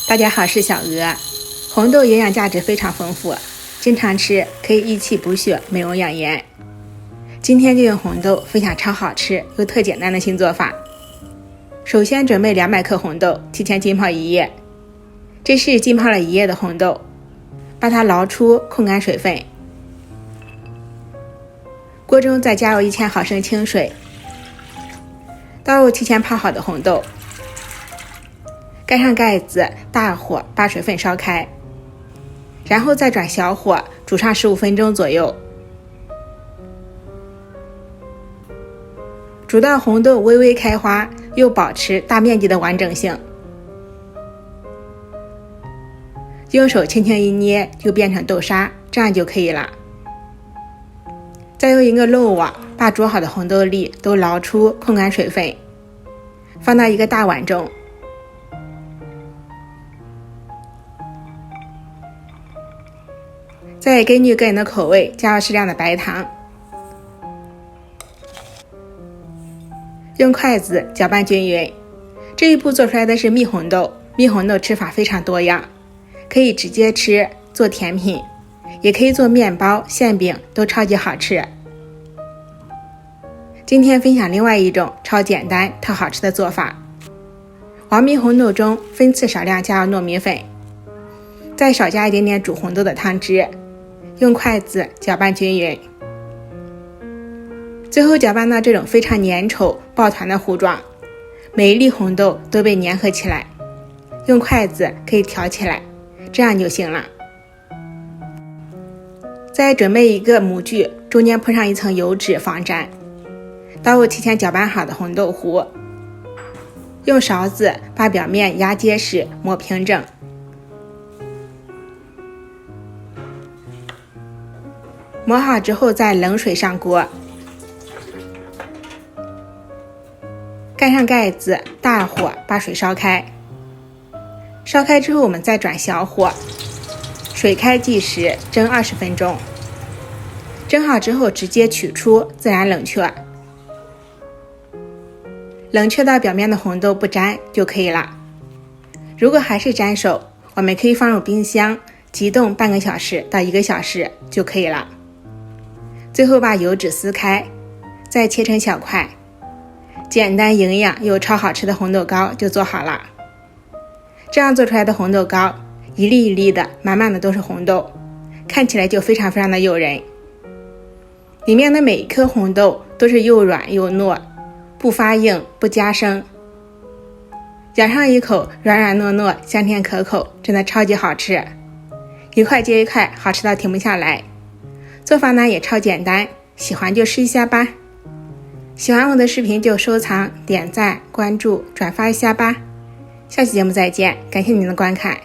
大家好，是小鹅。红豆营养价值非常丰富，经常吃可以益气补血、美容养颜。今天就用红豆分享超好吃又特简单的新做法。首先准备200克红豆，提前浸泡1夜。这是浸泡了1夜的红豆，把它捞出，控干水分。锅中再加入1000毫升清水，倒入提前泡好的红豆，盖上盖子，大火把水分烧开，然后再转小火煮上15分钟左右，煮到红豆微微开花，又保持大面积的完整性。用手轻轻一捏就变成豆沙，这样就可以了。再用一个漏网把煮好的红豆粒都捞出，控干水分，放到一个大碗中。再根据个人的口味加入适量的白糖，用筷子搅拌均匀。这一步做出来的是蜜红豆，蜜红豆吃法非常多样，可以直接吃，做甜品，也可以做面包、馅饼，都超级好吃。今天分享另外一种超简单、特好吃的做法。往蜜红豆中分次少量加入糯米粉，再少加一点点煮红豆的汤汁，用筷子搅拌均匀，最后搅拌到这种非常粘稠抱团的糊状，每一粒红豆都被粘合起来，用筷子可以挑起来，这样就行了。再准备一个模具，中间铺上一层油脂防粘，倒入提前搅拌好的红豆糊，用勺子把表面压结实，磨平整。磨好之后再冷水上锅，盖上盖子，大火把水烧开。烧开之后我们再转小火，水开计时，蒸20分钟。蒸好之后直接取出，自然冷却。冷却到表面的红豆不粘就可以了。如果还是粘手，我们可以放入冰箱急冻半个小时到1个小时就可以了。最后把油脂撕开，再切成小块，简单营养又超好吃的红豆糕就做好了。这样做出来的红豆糕，一粒一粒的，满满的都是红豆，看起来就非常非常的诱人。里面的每一颗红豆都是又软又糯，不发硬不加生，咬上一口软软糯糯，香甜可口，真的超级好吃，一块接一块，好吃到停不下来。做法呢也超简单，喜欢就试一下吧。喜欢我的视频就收藏、点赞、关注、转发一下吧。下期节目再见，感谢您的观看。